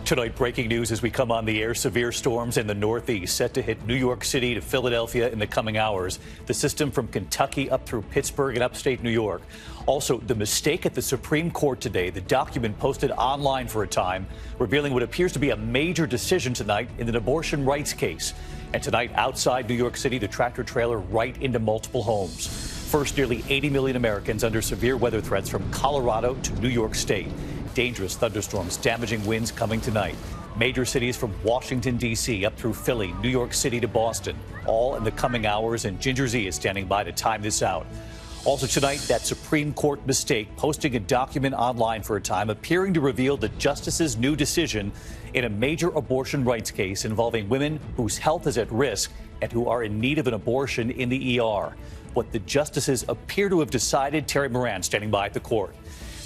Tonight, breaking news as we come on the air. Severe storms in the Northeast set to hit New York City to Philadelphia in the coming hours. The system from Kentucky up through Pittsburgh and upstate New York. Also, the mistake at the Supreme Court today. The document posted online for a time, revealing what appears to be a major decision tonight in an abortion rights case. And tonight, outside New York City, the tractor trailer right into multiple homes. First, nearly 80 million Americans under severe weather threats from Colorado to New York State. Dangerous thunderstorms, damaging winds coming tonight. Major cities from Washington, D.C. up through Philly, New York City to Boston, all in the coming hours, and Ginger Z is standing by to time this out. Also tonight, that Supreme Court mistake, posting a document online for a time, appearing to reveal the justice's new decision in a major abortion rights case involving women whose health is at risk and who are in need of an abortion in the ER. What the justices appear to have decided. Terry Moran standing by at the court.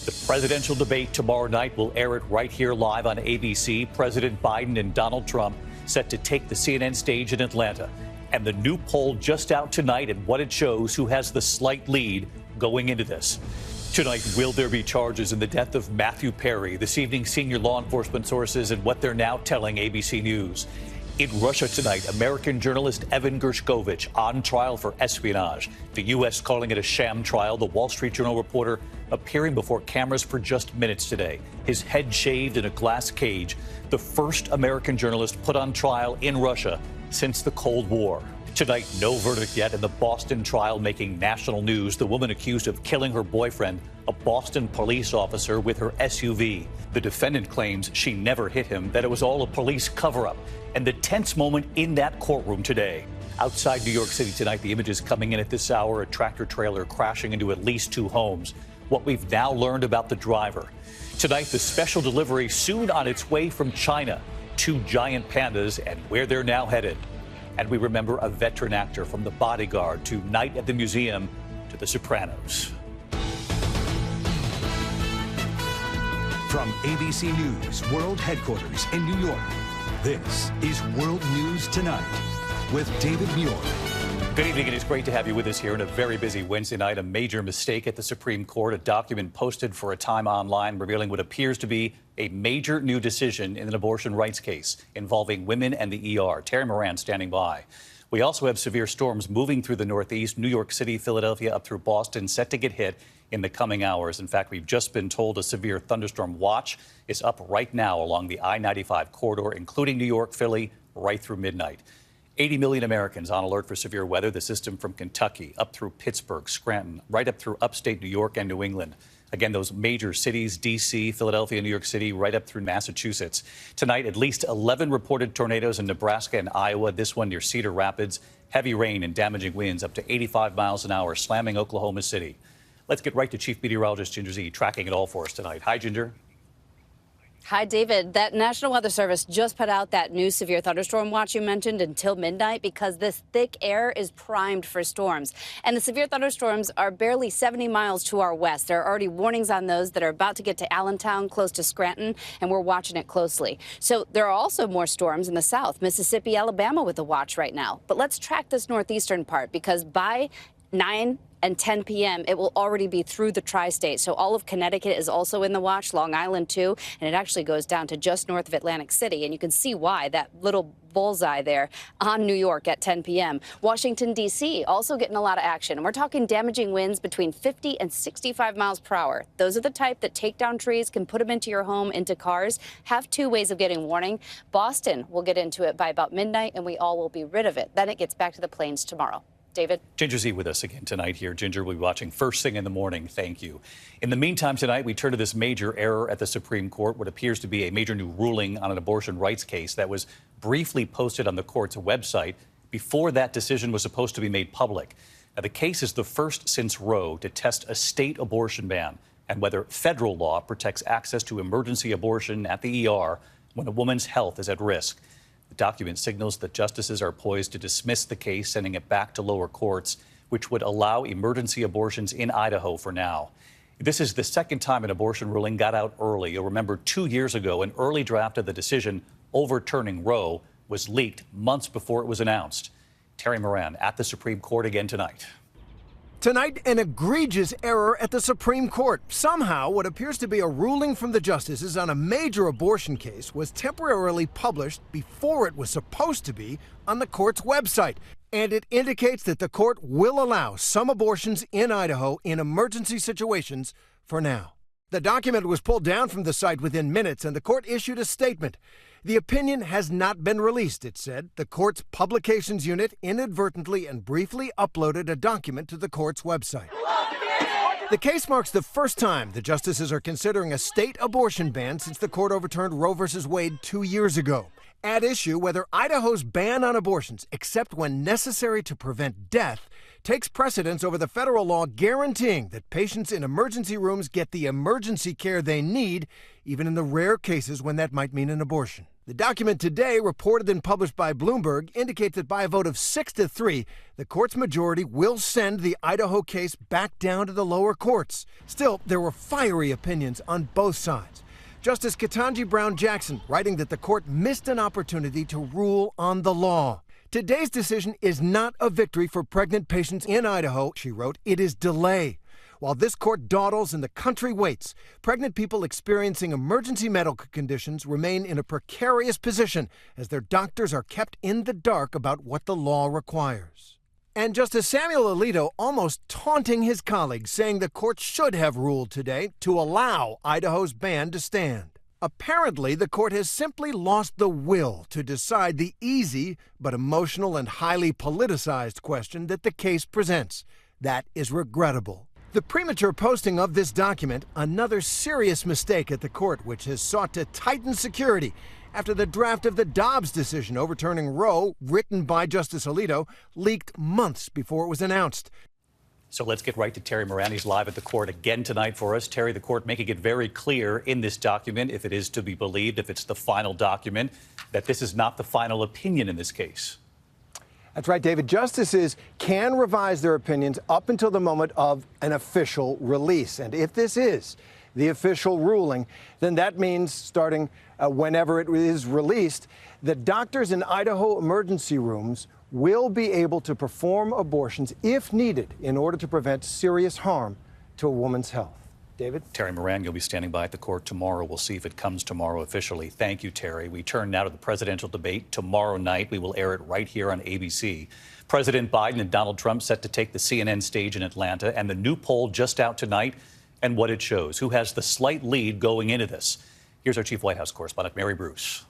The presidential debate tomorrow night, will air it right here live on ABC. President Biden and Donald Trump set to take the CNN stage in Atlanta. And the new poll just out tonight, and what it shows who has the slight lead going into this. Tonight, will there be charges in the death of Matthew Perry? This evening, senior law enforcement sources and what they're now telling ABC News. In Russia tonight, American journalist Evan Gershkovich on trial for espionage. The U.S. calling it a sham trial. The Wall Street Journal reporter appearing before cameras for just minutes today. His head shaved in a glass cage. The first American journalist put on trial in Russia since the Cold War. Tonight, no verdict yet in the Boston trial making national news. The woman accused of killing her boyfriend, a Boston police officer, with her SUV. The defendant claims she never hit him, that it was all a police cover-up. And the tense moment in that courtroom today. Outside New York City tonight, the images coming in at this hour, a tractor trailer crashing into at least 2 homes. What we've now learned about the driver. Tonight, the special delivery soon on its way from China. 2 giant pandas and where they're now headed. And we remember a veteran actor from The Bodyguard to Night at the Museum to The Sopranos. From ABC News World Headquarters in New York, this is World News Tonight with David Muir. Good evening. It is great to have you with us here on a very busy Wednesday night. A major mistake at the Supreme Court. A document posted for a time online revealing what appears to be a major new decision in an abortion rights case involving women and the ER. Terry Moran standing by. We also have severe storms moving through the Northeast, New York City, Philadelphia, up through Boston, set to get hit in the coming hours. In fact, we've just been told a severe thunderstorm watch is up right now along the I-95 corridor, including New York, Philly, right through midnight. 80 million Americans on alert for severe weather. The system from Kentucky up through Pittsburgh, Scranton, right up through upstate New York and New England. Again, those major cities, D.C., Philadelphia, New York City, right up through Massachusetts. Tonight, at least 11 reported tornadoes in Nebraska and Iowa, this one near Cedar Rapids. Heavy rain and damaging winds up to 85 miles an hour, slamming Oklahoma City. Let's get right to Chief Meteorologist Ginger Z, tracking it all for us tonight. Hi, Ginger. Hi, David. That National Weather Service just put out that new severe thunderstorm watch you mentioned until midnight because this thick air is primed for storms. And the severe thunderstorms are barely 70 miles to our west. There are already warnings on those that are about to get to Allentown, close to Scranton, and we're watching it closely. So there are also more storms in the south, Mississippi, Alabama with a watch right now. But let's track this northeastern part because by 9 and 10 p.m., it will already be through the tri-state. So all of Connecticut is also in the watch, Long Island too, and it actually goes down to just north of Atlantic City. And you can see why, that little bullseye there on New York at 10 p.m. Washington, D.C. also getting a lot of action. And we're talking damaging winds between 50 and 65 miles per hour. Those are the type that take down trees, can put them into your home, into cars, have 2 ways of getting warning. Boston will get into it by about midnight, and we all will be rid of it. Then it gets back to the plains tomorrow. David. Ginger Z with us again tonight here. Ginger will be watching first thing in the morning. Thank you. In the meantime, tonight, we turn to this major error at the Supreme Court, what appears to be a major new ruling on an abortion rights case that was briefly posted on the court's website before that decision was supposed to be made public. Now, the case is the first since Roe to test a state abortion ban and whether federal law protects access to emergency abortion at the ER when a woman's health is at risk. The document signals that justices are poised to dismiss the case, sending it back to lower courts, which would allow emergency abortions in Idaho for now. This is the second time an abortion ruling got out early. You'll remember 2 years ago, an early draft of the decision overturning Roe was leaked months before it was announced. Terry Moran at the Supreme Court again tonight. Tonight, an egregious error at the Supreme Court. Somehow, what appears to be a ruling from the justices on a major abortion case was temporarily published before it was supposed to be on the court's website. And it indicates that the court will allow some abortions in Idaho in emergency situations for now. The document was pulled down from the site within minutes, and the court issued a statement. The opinion has not been released, it said. The court's publications unit inadvertently and briefly uploaded a document to the court's website. The case marks the first time the justices are considering a state abortion ban since the court overturned Roe v. Wade 2 years ago. At issue, whether Idaho's ban on abortions, except when necessary to prevent death, takes precedence over the federal law guaranteeing that patients in emergency rooms get the emergency care they need, even in the rare cases when that might mean an abortion. The document today, reported and published by Bloomberg, indicates that by a vote of 6-3, the court's majority will send the Idaho case back down to the lower courts. Still, there were fiery opinions on both sides. Justice Ketanji Brown Jackson writing that the court missed an opportunity to rule on the law. Today's decision is not a victory for pregnant patients in Idaho, she wrote. It is delay. While this court dawdles and the country waits, pregnant people experiencing emergency medical conditions remain in a precarious position as their doctors are kept in the dark about what the law requires. And Justice Samuel Alito almost taunting his colleagues, saying the court should have ruled today to allow Idaho's ban to stand. Apparently, the court has simply lost the will to decide the easy but emotional and highly politicized question that the case presents. That is regrettable. The premature posting of this document, another serious mistake at the court, which has sought to tighten security after the draft of the Dobbs decision overturning Roe, written by Justice Alito, leaked months before it was announced. So let's get right to Terry Moran. He's live at the court again tonight for us. Terry, the court making it very clear in this document, if it is to be believed, if it's the final document, that this is not the final opinion in this case. That's right, David. Justices can revise their opinions up until the moment of an official release. And if this is the official ruling, then that means starting whenever it is released, that doctors in Idaho emergency rooms will be able to perform abortions if needed in order to prevent serious harm to a woman's health. David? Terry Moran, you'll be standing by at the court tomorrow. We'll see if it comes tomorrow officially. Thank you, Terry. We turn now to the presidential debate tomorrow night. We will air it right here on ABC. President Biden and Donald Trump set to take the CNN stage in Atlanta, and the new poll just out tonight and what it shows. Who has the slight lead going into this? Here's our chief White House correspondent, Mary Bruce.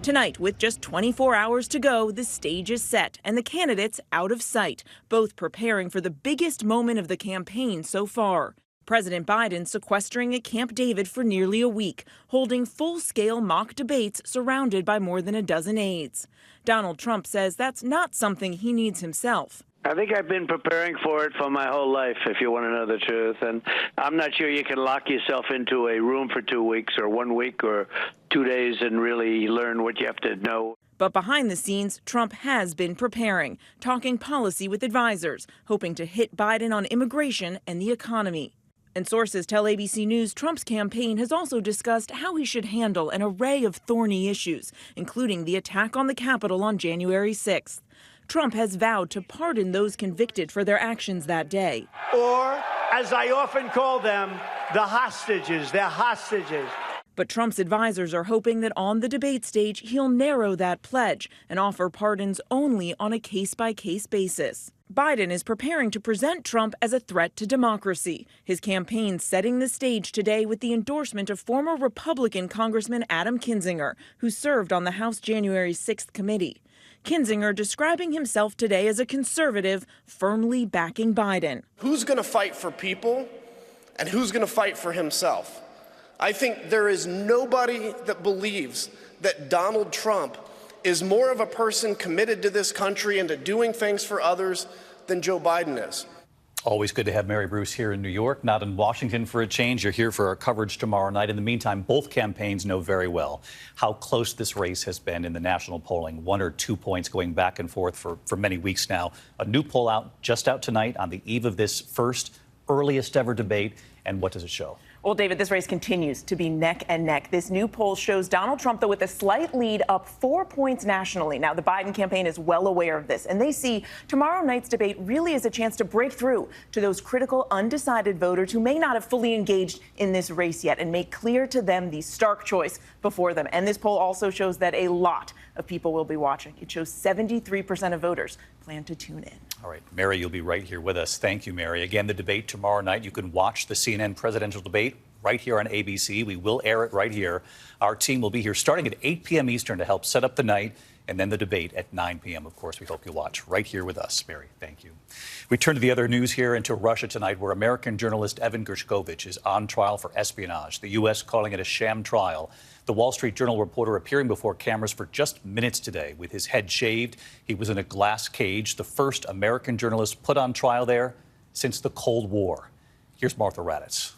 Tonight, with just 24 hours to go, the stage is set and the candidates out of sight, both preparing for the biggest moment of the campaign so far. President Biden sequestering at Camp David for nearly a week, holding full-scale mock debates surrounded by more than a dozen aides. Donald Trump says that's not something he needs himself. I think I've been preparing for it for my whole life, if you want to know the truth. And I'm not sure you can lock yourself into a room for 2 weeks or 1 week or 2 days and really learn what you have to know. But behind the scenes, Trump has been preparing, talking policy with advisors, hoping to hit Biden on immigration and the economy. And sources tell ABC News Trump's campaign has also discussed how he should handle an array of thorny issues, including the attack on the Capitol on January 6th. Trump has vowed to pardon those convicted for their actions that day. Or, as I often call them, the hostages. They're hostages. But Trump's advisors are hoping that on the debate stage, he'll narrow that pledge and offer pardons only on a case-by-case basis. Biden is preparing to present Trump as a threat to democracy. His campaign setting the stage today with the endorsement of former Republican Congressman Adam Kinzinger, who served on the House January 6th committee. Kinzinger describing himself today as a conservative, firmly backing Biden. Who's going to fight for people and who's going to fight for himself? I think there is nobody that believes that Donald Trump is more of a person committed to this country and to doing things for others than Joe Biden is. Always good to have Mary Bruce here in New York, not in Washington for a change. You're here for our coverage tomorrow night. In the meantime, both campaigns know very well how close this race has been in the national polling. 1 or 2 points going back and forth for many weeks now. A new poll just out tonight on the eve of this first earliest ever debate. And what does it show? Well, David, this race continues to be neck and neck. This new poll shows Donald Trump, though, with a slight lead, up 4 points nationally. Now, the Biden campaign is well aware of this, and they see tomorrow night's debate really as a chance to break through to those critical, undecided voters who may not have fully engaged in this race yet and make clear to them the stark choice before them. And this poll also shows that a lot of people will be watching. It shows 73% of voters plan to tune in. All right, Mary, you'll be right here with us. Thank you, Mary. Again, the debate tomorrow night. You can watch the CNN presidential debate right here on ABC. We will air it right here. Our team will be here starting at 8 p.m. Eastern to help set up the night, and then the debate at 9 p.m. Of course, we hope you watch right here with us. Mary, thank you. We turn to the other news here, into Russia tonight, where American journalist Evan Gershkovich is on trial for espionage, the U.S. calling it a sham trial. The Wall Street Journal reporter appearing before cameras for just minutes today with his head shaved. He was in a glass cage, the first American journalist put on trial there since the Cold War. Here's Martha Raddatz.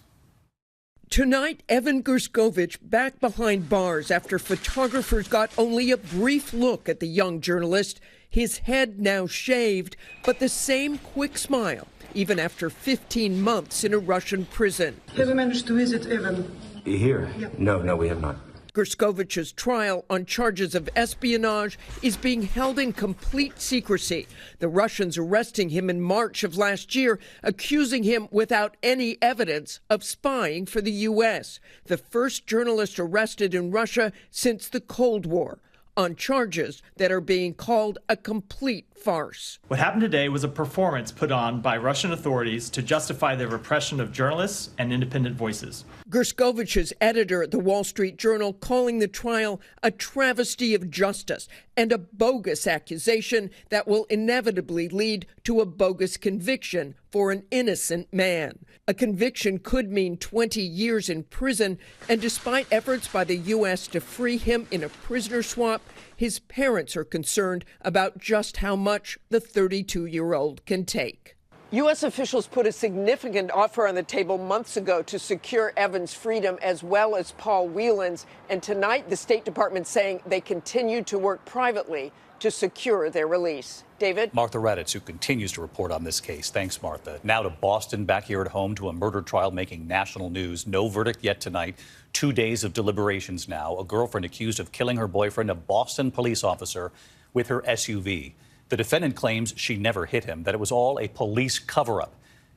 Tonight, Evan Gershkovich back behind bars after photographers got only a brief look at the young journalist. His head now shaved, but the same quick smile, even after 15 months in a Russian prison. Have you managed to visit Evan? Here? Yeah. No, we have not. Gershkovich's trial on charges of espionage is being held in complete secrecy. The Russians arresting him in March of last year, accusing him without any evidence of spying for the U.S., the first journalist arrested in Russia since the Cold War, on charges that are being called a complete farce. What happened today was a performance put on by Russian authorities to justify their repression of journalists and independent voices. Gershkovich's editor at the Wall Street Journal calling the trial a travesty of justice and a bogus accusation that will inevitably lead to a bogus conviction for an innocent man. A conviction could mean 20 years in prison, and despite efforts by the U.S. to free him in a prisoner swap, his parents are concerned about just how much the 32-year-old can take. U.S. officials put a significant offer on the table months ago to secure Evan's freedom as well as Paul Whelan's. And tonight, the State Department saying they continue to work privately to secure their release. David? Martha Raddatz, who continues to report on this case. Thanks, Martha. Now to Boston, back here at home, to a murder trial making national news. No verdict yet tonight. 2 days of deliberations now. A girlfriend accused of killing her boyfriend, a Boston police officer, with her SUV. The defendant claims she never hit him, that it was all a police cover-up.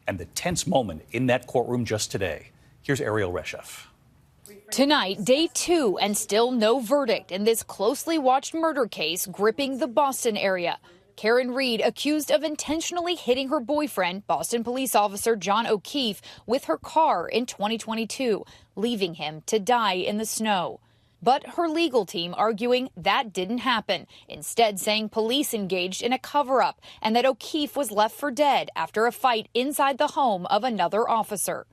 And the tense moment in that courtroom just today. Here's Ariel Reshef. Tonight, day 2, and still no verdict in this closely watched murder case gripping the Boston area. Karen Reed accused of intentionally hitting her boyfriend, Boston police officer John O'Keefe, with her car in 2022, leaving him to die in the snow. But her legal team arguing that didn't happen, instead saying police engaged in a cover-up and that O'Keefe was left for dead after a fight inside the home of another officer.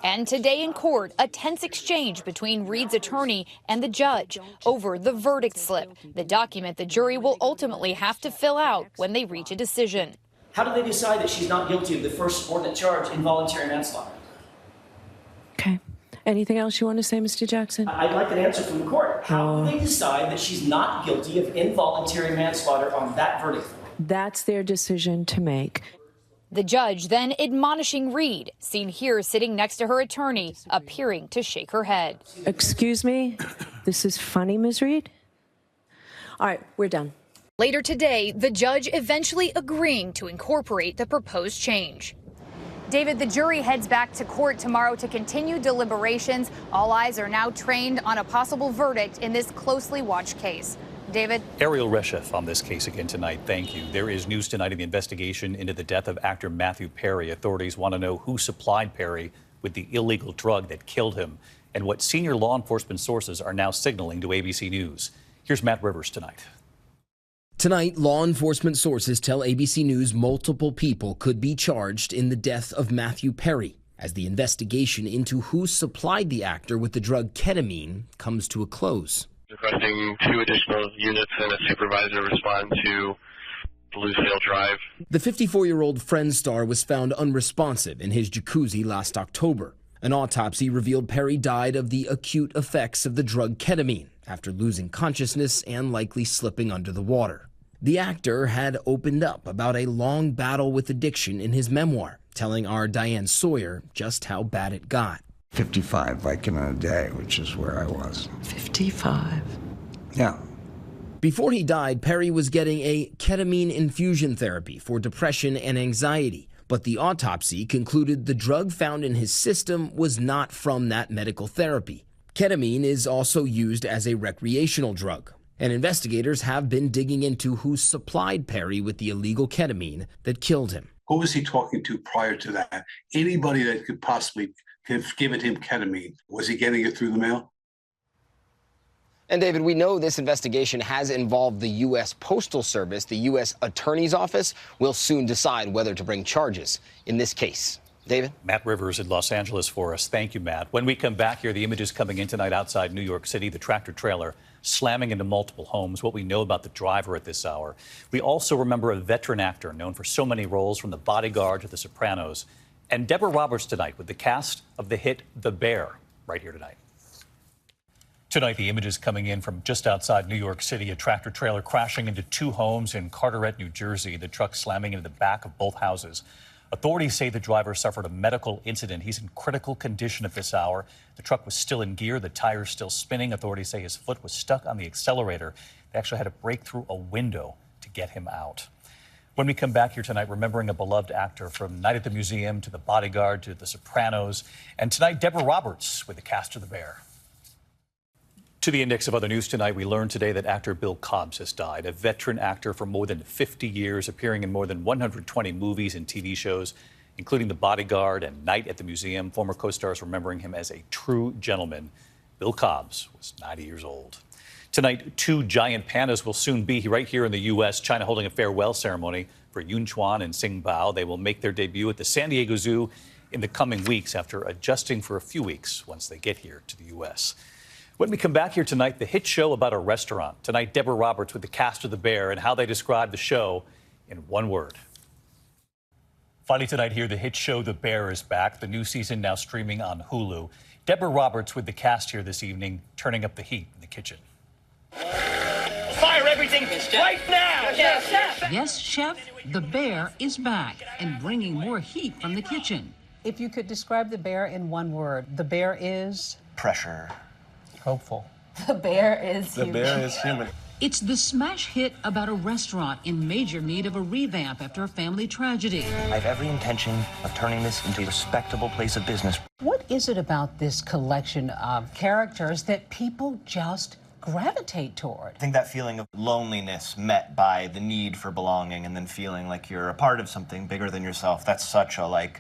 And today in court, a tense exchange between Reed's attorney and the judge over the verdict slip, the document the jury will ultimately have to fill out when they reach a decision. How do they decide that she's not guilty of the first subordinate charge, involuntary manslaughter? Okay. Anything else you want to say, Mr. Jackson? I'd like an answer from the court. How do they decide that she's not guilty of involuntary manslaughter on that verdict form? That's their decision to make. The judge then admonishing Reed, seen here sitting next to her attorney, appearing to shake her head. Excuse me? This is funny, Ms. Reed? All right, we're done. Later today, the judge eventually agreeing to incorporate the proposed change. David, the jury heads back to court tomorrow to continue deliberations. All eyes are now trained on a possible verdict in this closely watched case. David? Ariel Reshef on this case again tonight. Thank you. There is news tonight in the investigation into the death of actor Matthew Perry. Authorities want to know who supplied Perry with the illegal drug that killed him and what senior law enforcement sources are now signaling to ABC News. Here's Matt Rivers tonight. Tonight, law enforcement sources tell ABC News multiple people could be charged in the death of Matthew Perry as the investigation into who supplied the actor with the drug ketamine comes to a close. Requesting 2 additional units and a supervisor respond to Bluesdale Drive. The 54-year-old Friends star was found unresponsive in his jacuzzi last October. An autopsy revealed Perry died of the acute effects of the drug ketamine after losing consciousness and likely slipping under the water. The actor had opened up about a long battle with addiction in his memoir, telling our Diane Sawyer just how bad it got. 55 Vicodin a day, which is where I was. 55. Yeah. Before he died, Perry was getting a ketamine infusion therapy for depression and anxiety. But the autopsy concluded the drug found in his system was not from that medical therapy. Ketamine is also used as a recreational drug, and investigators have been digging into who supplied Perry with the illegal ketamine that killed him. Who was he talking to prior to that? Anybody that could possibly have given him ketamine. Was he getting it through the mail? And David, we know this investigation has involved the U.S. Postal Service. The U.S. Attorney's Office will soon decide whether to bring charges in this case. David? Matt Rivers in Los Angeles for us. Thank you, Matt. When we come back here, the images coming in tonight outside New York City, the tractor trailer slamming into multiple homes, what we know about the driver at this hour. We also remember a veteran actor known for so many roles, from The Bodyguard to The Sopranos. And Deborah Roberts tonight with the cast of the hit The Bear, right here tonight. Tonight, the images coming in from just outside New York City, a tractor trailer crashing into two homes in Carteret, New Jersey, the truck slamming into the back of both houses. Authorities say the driver suffered a medical incident. He's in critical condition at this hour. The truck was still in gear, the tires still spinning. Authorities say his foot was stuck on the accelerator. They actually had to break through a window to get him out. When we come back here tonight, remembering a beloved actor from Night at the Museum to The Bodyguard to The Sopranos. And tonight, Deborah Roberts with the cast of The Bear. To the index of other news tonight, we learned today that actor Bill Cobbs has died, a veteran actor for more than 50 years, appearing in more than 120 movies and TV shows, including The Bodyguard and Night at the Museum. Former co-stars remembering him as a true gentleman. Bill Cobbs was 90 years old. Tonight, two giant pandas will soon be right here in the U.S., China holding a farewell ceremony for Yun Chuan and Xing Bao. They will make their debut at the San Diego Zoo in the coming weeks after adjusting for a few weeks once they get here to the U.S. When we come back here tonight, the hit show about a restaurant. Tonight, Deborah Roberts with the cast of The Bear and how they describe the show in one word. Finally tonight here, the hit show The Bear is back. The new season now streaming on Hulu. Deborah Roberts with the cast here this evening, turning up the heat in the kitchen. Fire everything right now! Yes, chef! Yes, chef, The Bear is back and bringing more heat from the kitchen. If you could describe The Bear in one word, The Bear is? Pressure. Hopeful. The Bear is human. The Bear is human. It's the smash hit about a restaurant in major need of a revamp after a family tragedy. I have every intention of turning this into a respectable place of business. What is it about this collection of characters that people just gravitate toward? I think that feeling of loneliness met by the need for belonging and then feeling like you're a part of something bigger than yourself, that's such a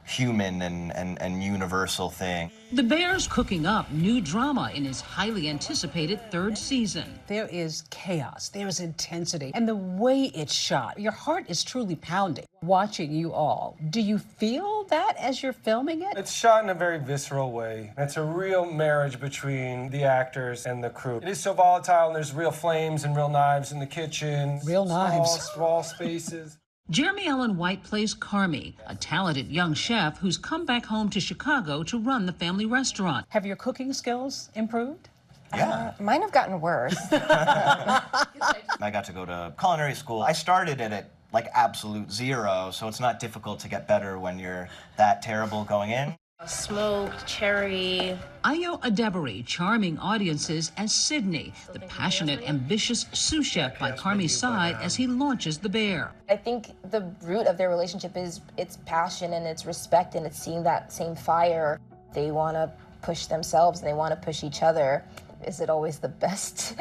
human and universal thing. The Bear's cooking up new drama in his highly anticipated third season. There is chaos, there is intensity, and the way it's shot, your heart is truly pounding. Watching you all, do you feel that as you're filming it? It's shot in a very visceral way. It's a real marriage between the actors and the crew. It is so volatile, and there's real flames and real knives in the kitchen. Real knives. Small spaces. Jeremy Allen White plays Carmi, a talented young chef who's come back home to Chicago to run the family restaurant. Have your cooking skills improved? Yeah. Mine have gotten worse. I got to go to culinary school. I started it at absolute zero, so it's not difficult to get better when you're that terrible going in. Smoked cherry. Ayo Adebari charming audiences as Sydney, the passionate, ambitious sous chef by Carmi's side as he launches The Bear. I think the root of their relationship is its passion and its respect, and it's seeing that same fire. They want to push themselves and they want to push each other. Is it always the best?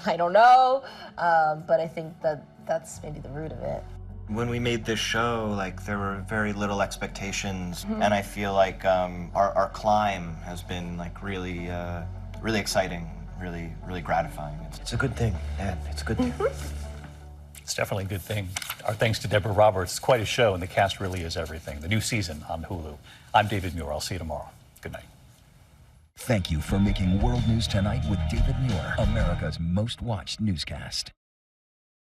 I don't know, but I think that's maybe the root of it. When we made this show, there were very little expectations, and I feel like our climb has been really exciting, really gratifying. It's a good thing, Ed. It's a good thing. It's definitely a good thing. Our thanks to Deborah Roberts. It's quite a show, and the cast really is everything. The new season on Hulu. I'm David Muir. I'll see you tomorrow. Good night. Thank you for making World News Tonight with David Muir, America's most watched newscast.